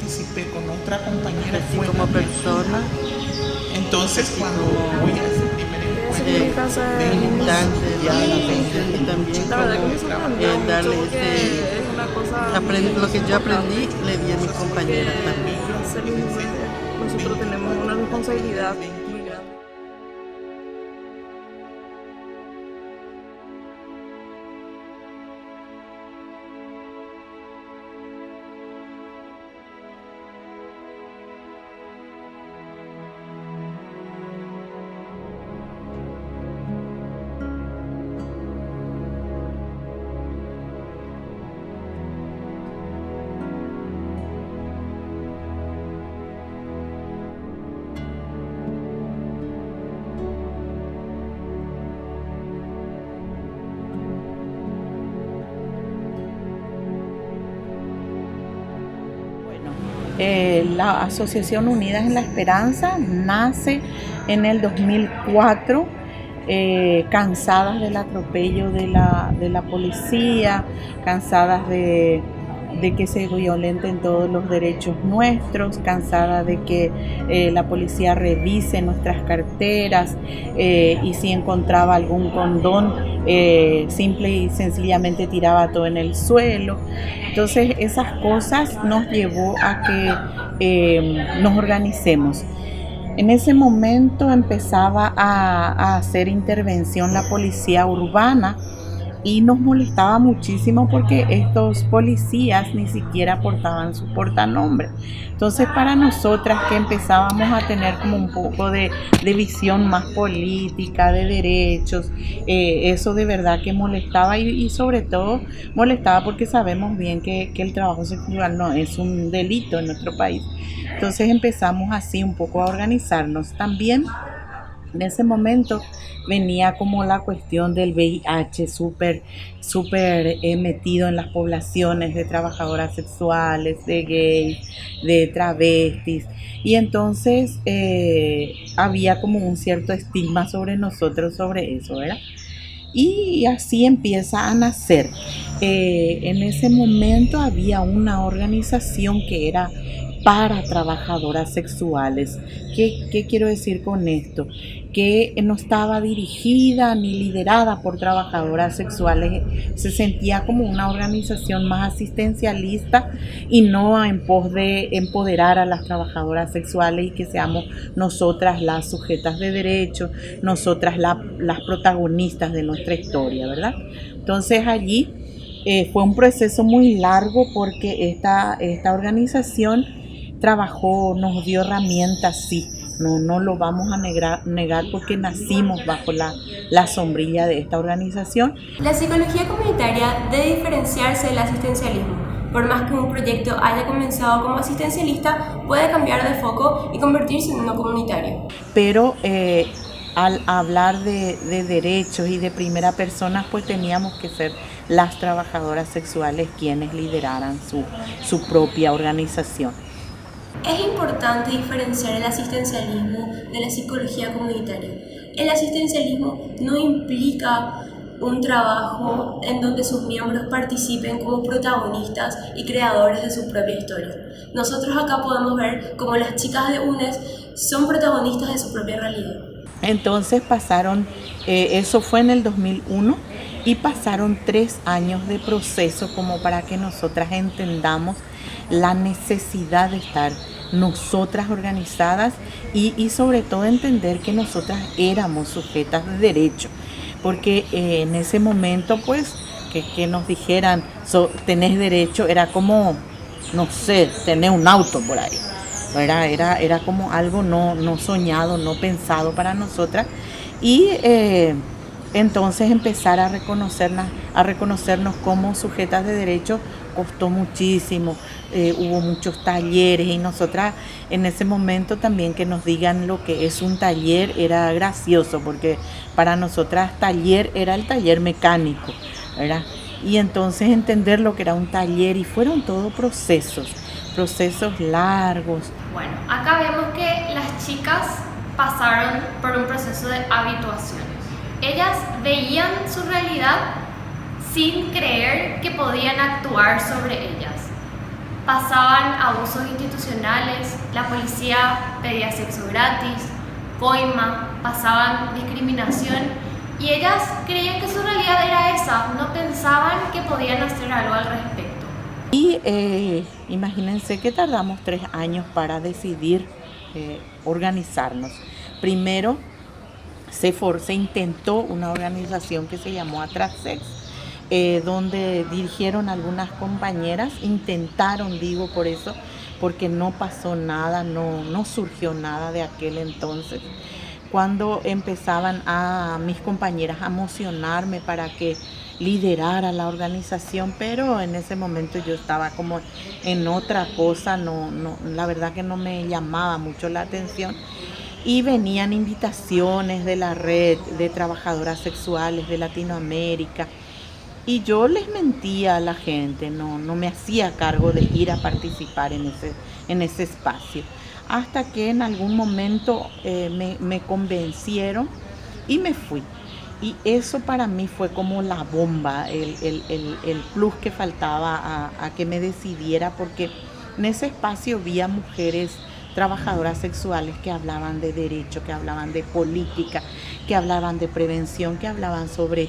participé con otra compañera Así fue como también. persona, Entonces cuando voy a ese primer encuentro de militante de la organización y también La verdad que me como sorprendió mucho darle porque es una cosa lo que yo aprendí importante, le di a mis compañeras también. al ser inmigrantes nosotros tenemos una responsabilidad muy grande. La Asociación Unidas en la Esperanza nace en el 2004, cansadas del atropello de la policía, cansadas de que se violenten todos los derechos nuestros, cansadas de que la policía revise nuestras carteras y si encontraba algún condón, simple y sencillamente tiraba todo en el suelo. Entonces esas cosas nos llevó a que nos organicemos. En ese momento empezaba a hacer intervención la policía urbana y nos molestaba muchísimo porque estos policías ni siquiera portaban su portanombre. Entonces para nosotras que empezábamos a tener como un poco de visión más política, de derechos, eso de verdad que molestaba y sobre todo molestaba porque sabemos bien que el trabajo sexual no es un delito en nuestro país. Entonces empezamos así un poco a organizarnos. También en ese momento venía como la cuestión del VIH súper metido en las poblaciones de trabajadoras sexuales, de gays, de travestis. Y entonces había como un cierto estigma sobre nosotros, sobre eso, ¿verdad? Y así empieza a nacer. En ese momento había una organización que era para trabajadoras sexuales. ¿Qué quiero decir con esto? Que no estaba dirigida ni liderada por trabajadoras sexuales, se sentía como una organización más asistencialista y no en pos de empoderar a las trabajadoras sexuales y que seamos nosotras las sujetas de derecho, nosotras las protagonistas de nuestra historia, ¿verdad? Entonces allí fue un proceso muy largo porque esta organización trabajó, nos dio herramientas, sí, no lo vamos a negar porque nacimos bajo la sombrilla de esta organización. La psicología comunitaria debe diferenciarse del asistencialismo. Por más que un proyecto haya comenzado como asistencialista, puede cambiar de foco y convertirse en uno comunitario. Pero al hablar de derechos y de primera persona, pues teníamos que ser las trabajadoras sexuales quienes lideraran su propia organización. Es importante diferenciar el asistencialismo de la psicología comunitaria. El asistencialismo no implica un trabajo en donde sus miembros participen como protagonistas y creadores de su propia historia. Nosotros acá podemos ver cómo las chicas de UNES son protagonistas de su propia realidad. Entonces pasaron, eso fue en el 2001, y pasaron 3 años de proceso como para que nosotras entendamos la necesidad de estar nosotras organizadas y sobre todo entender que nosotras éramos sujetas de derecho, porque en ese momento pues que nos dijeran tenés derecho era como, no sé, tener un auto por ahí. Era como algo no soñado, no pensado para nosotras y entonces empezar a reconocernos como sujetas de derecho costó muchísimo, hubo muchos talleres y nosotras en ese momento también que nos digan lo que es un taller era gracioso porque para nosotras taller era el taller mecánico, ¿verdad? Y entonces entender lo que era un taller y fueron todos procesos largos. Bueno, acá vemos que las chicas pasaron por un proceso de habituación. Ellas veían su realidad sin creer que podían actuar sobre ellas. pasaban abusos institucionales, la policía pedía sexo gratis, coima, pasaban discriminación y ellas creían que su realidad era esa, no pensaban que podían hacer algo al respecto. Y imagínense que tardamos 3 años para decidir organizarnos. Primero se intentó una organización que se llamó Atrasex, donde dirigieron algunas compañeras, intentaron, digo por eso, porque no pasó nada, no surgió nada de aquel entonces. Cuando empezaban mis compañeras a mocionarme para que liderara la organización, pero en ese momento yo estaba como en otra cosa, la verdad que no me llamaba mucho la atención. Y venían invitaciones de la red de trabajadoras sexuales de Latinoamérica y yo les mentía a la gente, no me hacía cargo de ir a participar en ese espacio. Hasta que en algún momento me convencieron y me fui. Y eso para mí fue como la bomba, el plus que faltaba a que me decidiera, porque en ese espacio había mujeres trabajadoras sexuales que hablaban de derecho, que hablaban de política, que hablaban de prevención, que hablaban sobre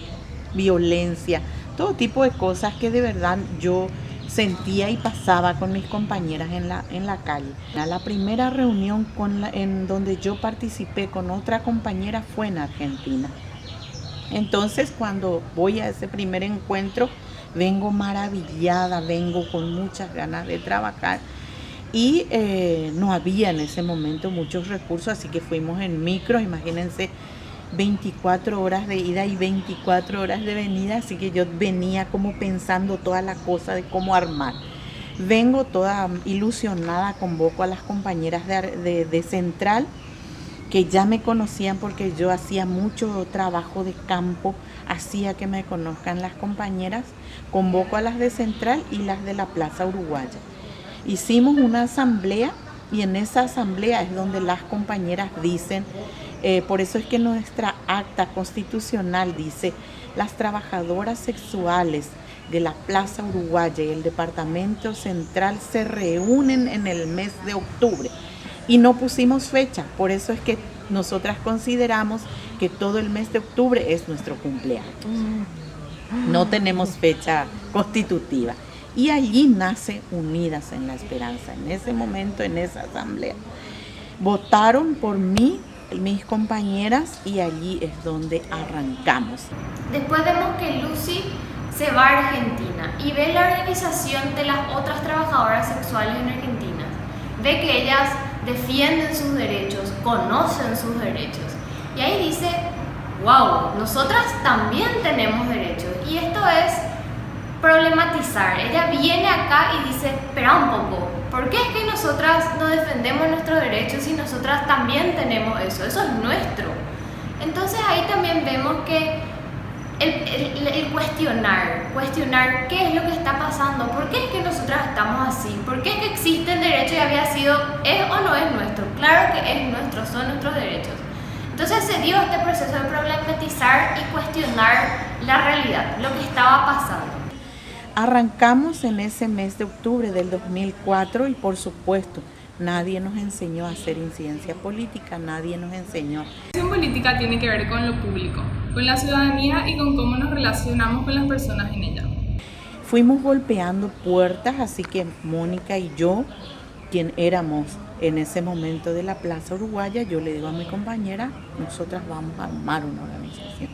violencia, todo tipo de cosas que de verdad yo sentía y pasaba con mis compañeras en la calle. La primera reunión en donde yo participé con otra compañera fue en Argentina. Entonces cuando voy a ese primer encuentro vengo maravillada, vengo con muchas ganas de trabajar y no había en ese momento muchos recursos, así que fuimos en micro, imagínense 24 horas de ida y 24 horas de venida, así que yo venía como pensando toda la cosa de cómo armar. Vengo toda ilusionada, convoco a las compañeras de Central, que ya me conocían porque yo hacía mucho trabajo de campo, hacía que me conozcan las compañeras, convoco a las de Central y las de la Plaza Uruguaya. Hicimos una asamblea y en esa asamblea es donde las compañeras dicen, por eso es que nuestra acta constitucional dice, las trabajadoras sexuales de la Plaza Uruguaya y el Departamento Central se reúnen en el mes de octubre. Y no pusimos fecha, por eso es que nosotras consideramos que todo el mes de octubre es nuestro cumpleaños. No tenemos fecha constitutiva. Y allí nace Unidas en la Esperanza. En ese momento, en esa asamblea, votaron por mí, mis compañeras, y allí es donde arrancamos. Después vemos que Lucy se va a Argentina y ve la organización de las otras trabajadoras sexuales en Argentina. Ve que ellas defienden sus derechos, conocen sus derechos. Y ahí dice, wow, nosotras también tenemos derechos. Y esto es problematizar. Ella viene acá y dice, espera un poco, ¿por qué es que nosotras no defendemos nuestros derechos si nosotras también tenemos eso? Eso es nuestro. Entonces ahí también vemos que el cuestionar qué es lo que está pasando, por qué es que nosotras estamos así, por qué es que existe el derecho y había sido, es o no es nuestro, claro que es nuestro, son nuestros derechos. Entonces se dio este proceso de problematizar y cuestionar la realidad, lo que estaba pasando. Arrancamos en ese mes de octubre del 2004 y por supuesto nadie nos enseñó a hacer incidencia política, nadie nos enseñó. La acción política tiene que ver con lo público, con la ciudadanía y con cómo nos relacionamos con las personas en ella. Fuimos golpeando puertas, así que Mónica y yo, quien éramos en ese momento de la Plaza Uruguaya, yo le digo a mi compañera, nosotras vamos a armar una organización.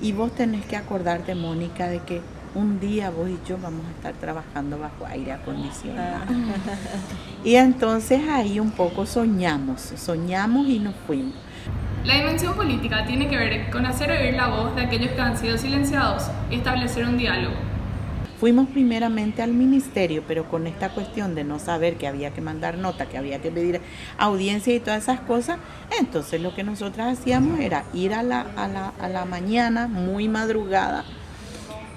Y vos tenés que acordarte, Mónica, de que un día vos y yo vamos a estar trabajando bajo aire acondicionado. Y entonces ahí un poco soñamos y nos fuimos. La dimensión política tiene que ver con hacer oír la voz de aquellos que han sido silenciados y establecer un diálogo. Fuimos primeramente al ministerio, pero con esta cuestión de no saber que había que mandar nota, que había que pedir audiencia y todas esas cosas, entonces lo que nosotras hacíamos era ir a la mañana, muy madrugada,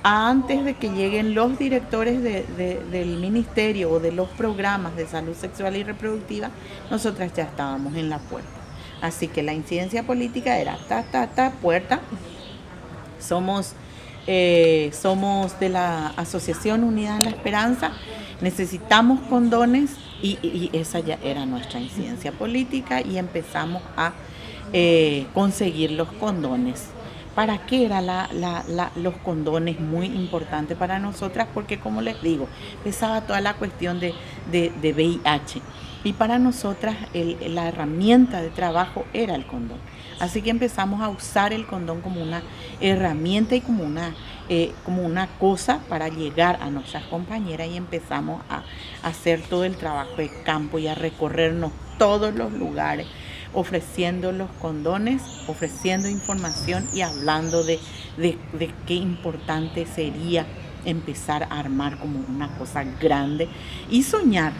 antes de que lleguen los directores del ministerio o de los programas de salud sexual y reproductiva, nosotras ya estábamos en la puerta. Así que la incidencia política era puerta. Somos somos de la Asociación Unidas en la Esperanza, necesitamos condones y esa ya era nuestra incidencia política y empezamos a conseguir los condones. ¿Para qué eran los condones muy importantes para nosotras? Porque como les digo, empezaba toda la cuestión de VIH y para nosotras la herramienta de trabajo era el condón. Así que empezamos a usar el condón como una herramienta y como una cosa para llegar a nuestras compañeras y empezamos a hacer todo el trabajo de campo y a recorrernos todos los lugares ofreciendo los condones, ofreciendo información y hablando de qué importante sería empezar a armar como una cosa grande y soñar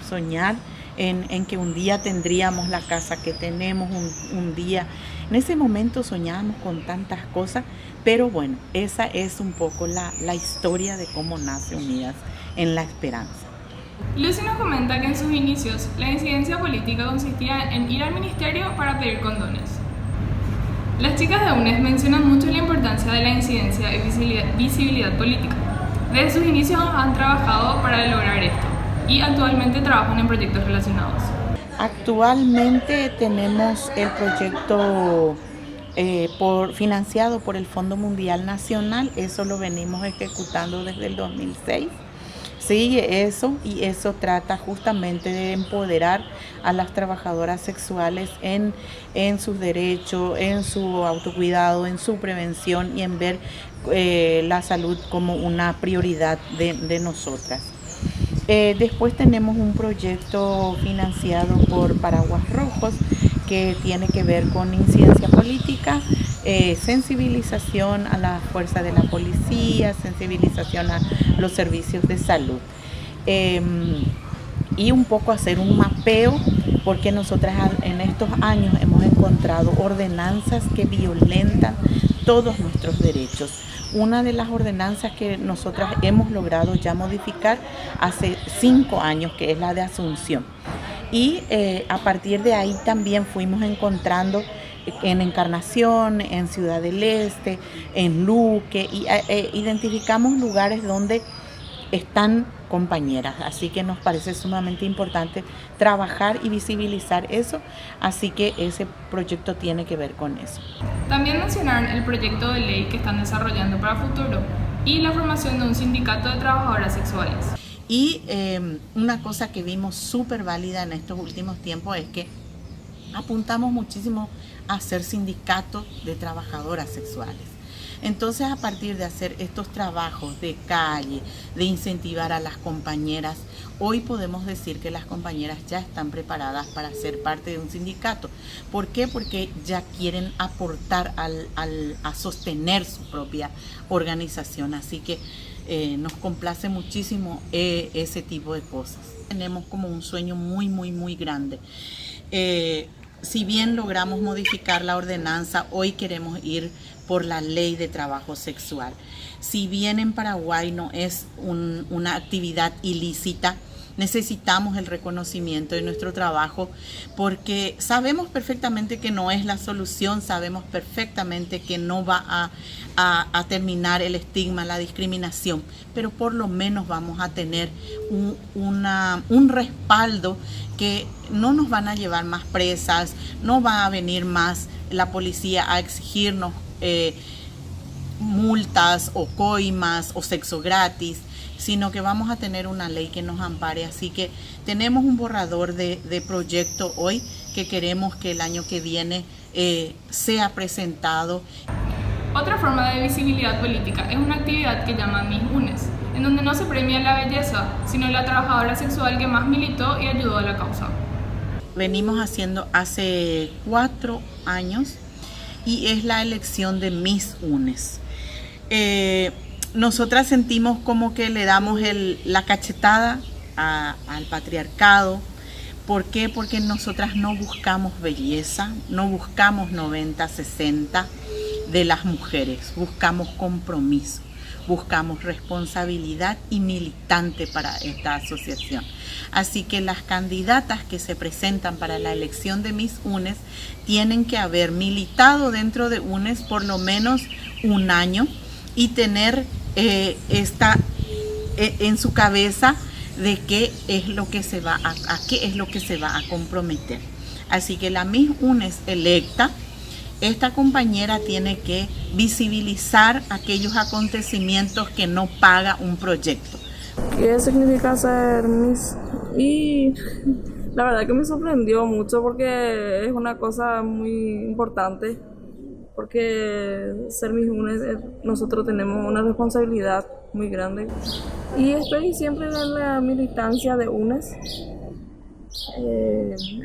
en que un día tendríamos la casa que tenemos, un día. En ese momento soñábamos con tantas cosas, pero bueno, esa es un poco la historia de cómo nace Unidas en la Esperanza. Lucy nos comenta que en sus inicios la incidencia política consistía en ir al ministerio para pedir condones. Las chicas de UNES mencionan mucho la importancia de la incidencia y visibilidad política. Desde sus inicios han trabajado para lograr esto y actualmente trabajan en proyectos relacionados. Actualmente tenemos el proyecto financiado por el Fondo Mundial Nacional, eso lo venimos ejecutando desde el 2006. Sigue eso y eso trata justamente de empoderar a las trabajadoras sexuales en sus derechos, en su autocuidado, en su prevención y en ver la salud como una prioridad de nosotras. Después tenemos un proyecto financiado por Paraguas Rojos que tiene que ver con incidencia política, sensibilización a la fuerza de la policía, sensibilización a los servicios de salud y un poco hacer un mapeo porque nosotras en estos años hemos encontrado ordenanzas que violentan todos nuestros derechos. Una de las ordenanzas que nosotras hemos logrado ya modificar hace 5 años, que es la de Asunción. Y a partir de ahí también fuimos encontrando en Encarnación, en Ciudad del Este, en Luque, y identificamos lugares donde están compañeras. Así que nos parece sumamente importante trabajar y visibilizar eso. Así que ese proyecto tiene que ver con eso. También mencionaron el proyecto de ley que están desarrollando para futuro y la formación de un sindicato de trabajadoras sexuales. Y una cosa que vimos súper válida en estos últimos tiempos es que apuntamos muchísimo a ser sindicatos de trabajadoras sexuales. Entonces, a partir de hacer estos trabajos de calle, de incentivar a las compañeras, hoy podemos decir que las compañeras ya están preparadas para ser parte de un sindicato. ¿Por qué? Porque ya quieren aportar a sostener su propia organización. Así que nos complace muchísimo ese tipo de cosas. Tenemos como un sueño muy, muy, muy grande. Si bien logramos modificar la ordenanza, hoy queremos ir por la ley de trabajo sexual. Si bien en Paraguay no es una actividad ilícita, necesitamos el reconocimiento de nuestro trabajo porque sabemos perfectamente que no es la solución, sabemos perfectamente que no va a terminar el estigma, la discriminación, pero por lo menos vamos a tener un respaldo que no nos van a llevar más presas, no va a venir más la policía a exigirnos multas o coimas o sexo gratis, sino que vamos a tener una ley que nos ampare. Así que tenemos un borrador de proyecto hoy que queremos que el año que viene sea presentado. Otra forma de visibilidad política es una actividad que llaman Miss UNES, en donde no se premia la belleza, sino la trabajadora sexual que más militó y ayudó a la causa. Venimos haciendo hace 4 años y es la elección de Miss UNES. Nosotras sentimos como que le damos la cachetada al patriarcado. ¿Por qué? Porque nosotras no buscamos belleza, no buscamos 90-60 de las mujeres, buscamos compromiso, buscamos responsabilidad y militante para esta asociación. Así que las candidatas que se presentan para la elección de Miss UNES tienen que haber militado dentro de UNES por lo menos un año y tener en su cabeza de qué es lo que se va a comprometer. Así que la Miss UNES electa, esta compañera tiene que visibilizar aquellos acontecimientos que no paga un proyecto. ¿Qué significa ser Miss? Y la verdad que me sorprendió mucho porque es una cosa muy importante, porque ser Miss UNES, nosotros tenemos una responsabilidad muy grande. Y estoy siempre en la militancia de UNES.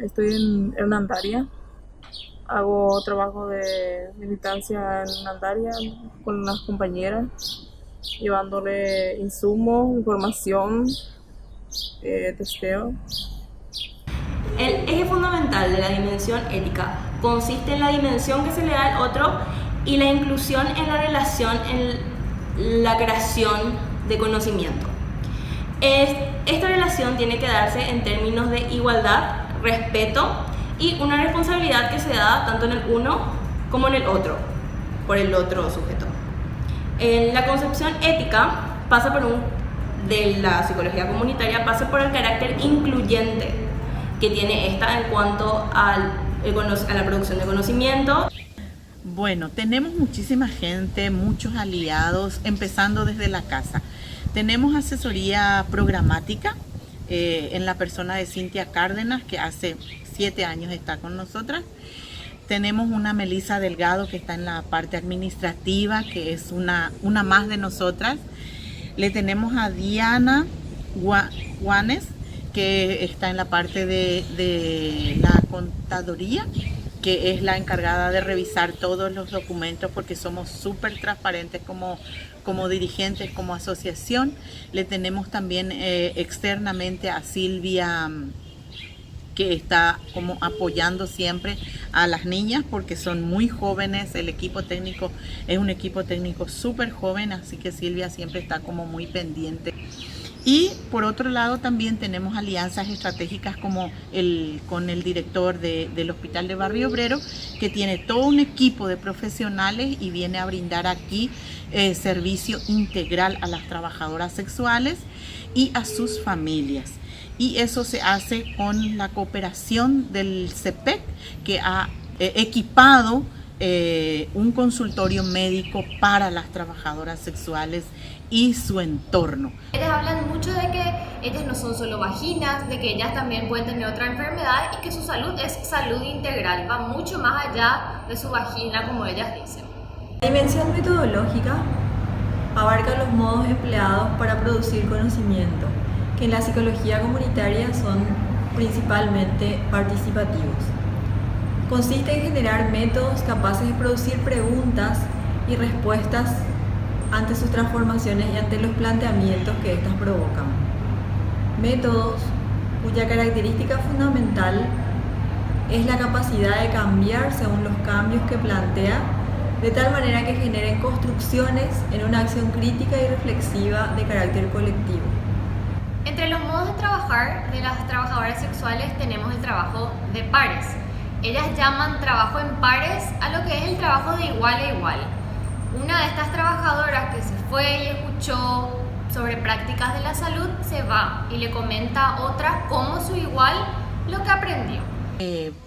Estoy en Hernandaria, hago trabajo de militancia en Hernandaria con las compañeras, llevándole insumos, información, testeo. El eje fundamental de la dimensión ética consiste en la dimensión que se le da al otro y la inclusión en la relación en la creación de conocimiento. Esta relación tiene que darse en términos de igualdad, respeto y una responsabilidad que se da tanto en el uno como en el otro, por el otro sujeto. La concepción ética de la psicología comunitaria pasa por el carácter incluyente que tiene esta en cuanto a la producción de conocimiento. Bueno, tenemos muchísima gente, muchos aliados, empezando desde la casa. Tenemos asesoría programática en la persona de Cintia Cárdenas, que hace 7 años está con nosotras. Tenemos una Melissa Delgado que está en la parte administrativa, que es una más de nosotras. Le tenemos a Diana Juanes, que está en la parte de la contaduría, que es la encargada de revisar todos los documentos, porque somos súper transparentes como dirigentes, como asociación. Le tenemos también externamente a Silvia, que está como apoyando siempre a las niñas porque son muy jóvenes. El equipo técnico es un equipo técnico súper joven, así que Silvia siempre está como muy pendiente. Y por otro lado también tenemos alianzas estratégicas como con el director del Hospital de Barrio Obrero, que tiene todo un equipo de profesionales y viene a brindar aquí servicio integral a las trabajadoras sexuales y a sus familias. Y eso se hace con la cooperación del CEPEC, que ha equipado un consultorio médico para las trabajadoras sexuales y su entorno. Ellas hablan mucho de que ellas no son solo vaginas, de que ellas también pueden tener otra enfermedad y que su salud es salud integral, va mucho más allá de su vagina, como ellas dicen. La dimensión metodológica abarca los modos empleados para producir conocimiento, que en la psicología comunitaria son principalmente participativos. Consiste en generar métodos capaces de producir preguntas y respuestas ante sus transformaciones y ante los planteamientos que éstas provocan. Métodos cuya característica fundamental es la capacidad de cambiar según los cambios que plantea, de tal manera que generen construcciones en una acción crítica y reflexiva de carácter colectivo. Entre los modos de trabajar de las trabajadoras sexuales tenemos el trabajo de pares. Ellas llaman trabajo en pares a lo que es el trabajo de igual a igual. Una de estas trabajadoras que se fue y escuchó sobre prácticas de la salud se va y le comenta a otra como su igual lo que aprendió.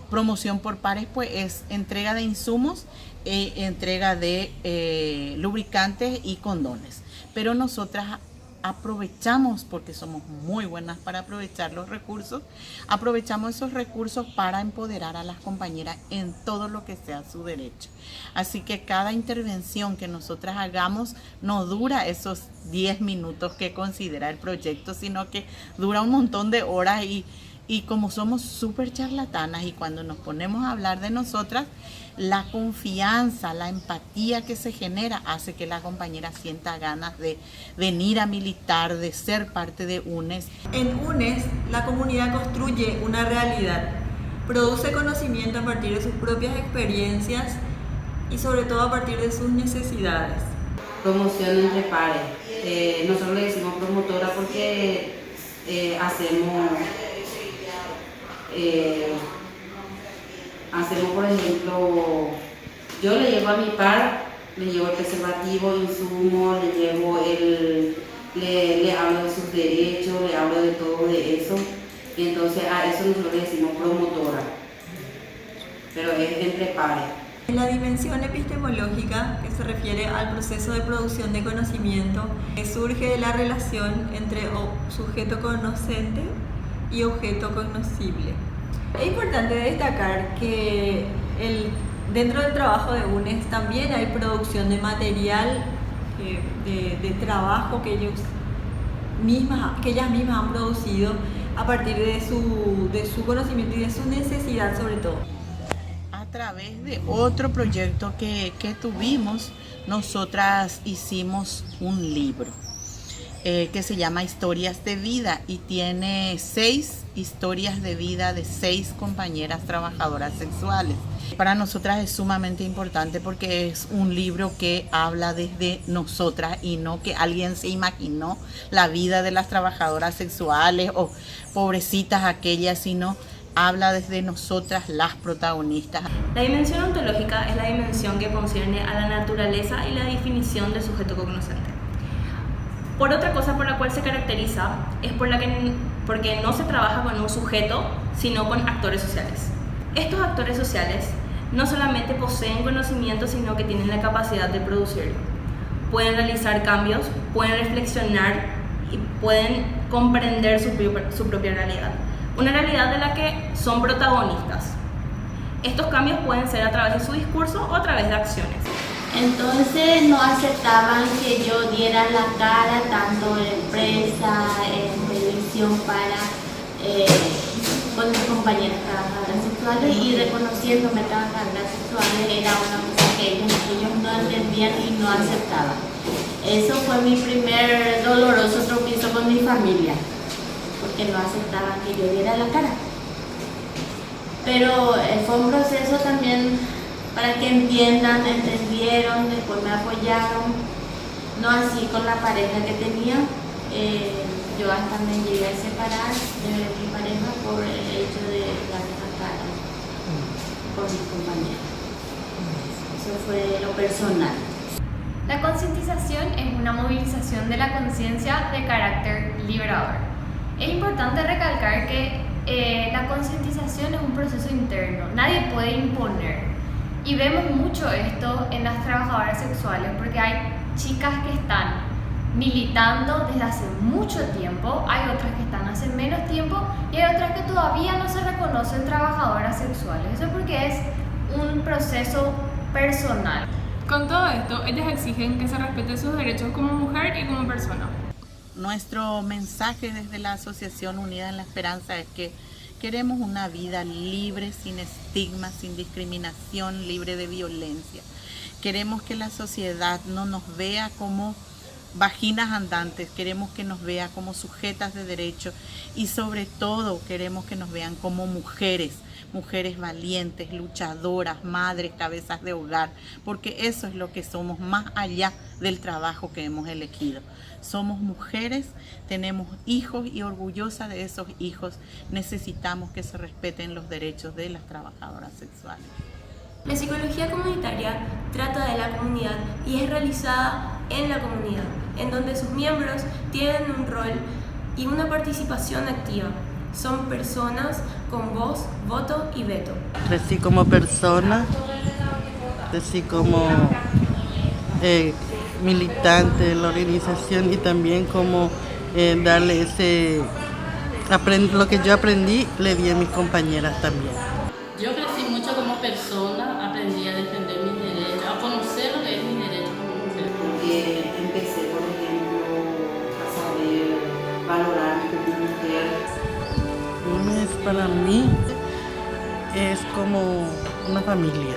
Promoción por pares pues es entrega de insumos, entrega de lubricantes y condones. Pero nosotras aprovechamos, porque somos muy buenas para aprovechar los recursos, aprovechamos esos recursos para empoderar a las compañeras en todo lo que sea su derecho. Así que cada intervención que nosotras hagamos no dura esos 10 minutos que considera el proyecto, sino que dura un montón de horas y como somos súper charlatanas y cuando nos ponemos a hablar de nosotras, la confianza, la empatía que se genera hace que la compañera sienta ganas de venir a militar, de ser parte de UNES. En UNES, la comunidad construye una realidad, produce conocimiento a partir de sus propias experiencias y sobre todo a partir de sus necesidades. Promoción entre pares. Nosotros le decimos promotora porque hacemos, por ejemplo, yo le llevo a mi par le llevo el preservativo, insumo, le hablo de sus derechos, le hablo de todo de eso. Y entonces a eso nosotros le decimos promotora, pero es entre pares. En la dimensión epistemológica, que se refiere al proceso de producción de conocimiento, surge de la relación entre sujeto conocente y objeto cognoscible. Es importante destacar que dentro del trabajo de UNES también hay producción de material de trabajo que ellas mismas han producido a partir de su conocimiento y de su necesidad sobre todo. A través de otro proyecto que tuvimos, nosotras hicimos un libro que se llama Historias de Vida y tiene 6 historias de vida de 6 compañeras trabajadoras sexuales. Para nosotras es sumamente importante porque es un libro que habla desde nosotras y no que alguien se imaginó la vida de las trabajadoras sexuales o pobrecitas aquellas, sino habla desde nosotras las protagonistas. La dimensión ontológica es la dimensión que concierne a la naturaleza y la definición del sujeto cognoscente. Por otra cosa por la cual se caracteriza es porque no se trabaja con un sujeto, sino con actores sociales. Estos actores sociales no solamente poseen conocimiento, sino que tienen la capacidad de producirlo. Pueden realizar cambios, pueden reflexionar y pueden comprender su propia realidad. Una realidad de la que son protagonistas. Estos cambios pueden ser a través de su discurso o a través de acciones. Entonces no aceptaban que yo diera la cara tanto en prensa, en televisión con mis compañeras trabajadoras sexuales y reconociéndome trabajadoras sexuales era una cosa que ellos no entendían y no aceptaban. Eso fue mi primer doloroso tropiezo con mi familia, porque no aceptaban que yo diera la cara. Pero fue un proceso también para que entendieron, después me apoyaron, no así con la pareja que tenía. Yo hasta me llegué a separar de mi pareja por el hecho de darme la cara con mis compañeros. Eso fue lo personal. La concientización es una movilización de la conciencia de carácter liberador. Es importante recalcar que la concientización es un proceso interno, nadie puede imponer. Y vemos mucho esto en las trabajadoras sexuales porque hay chicas que están militando desde hace mucho tiempo, hay otras que están hace menos tiempo y hay otras que todavía no se reconocen trabajadoras sexuales. Eso es porque es un proceso personal. Con todo esto, ellas exigen que se respeten sus derechos como mujer y como persona. Nuestro mensaje desde la Asociación Unida en la Esperanza es que queremos una vida libre, sin estigma, sin discriminación, libre de violencia. Queremos que la sociedad no nos vea como vaginas andantes, queremos que nos vea como sujetas de derecho y sobre todo queremos que nos vean como mujeres valientes, luchadoras, madres, cabezas de hogar, porque eso es lo que somos más allá del trabajo que hemos elegido. Somos mujeres, tenemos hijos y orgullosas de esos hijos necesitamos que se respeten los derechos de las trabajadoras sexuales. La psicología comunitaria trata de la comunidad y es realizada en la comunidad, en donde sus miembros tienen un rol y una participación activa. Son personas con voz, voto y veto. Crecí como persona, crecí como militante de la organización y también como darle lo que yo aprendí, le di a mis compañeras también. Yo crecí mucho como persona, aprendí a defender mis derechos, a conocer lo que es mis derechos como mujer. Porque empecé, por ejemplo, a saber valorarme como mujer. UNES para mí es como una familia.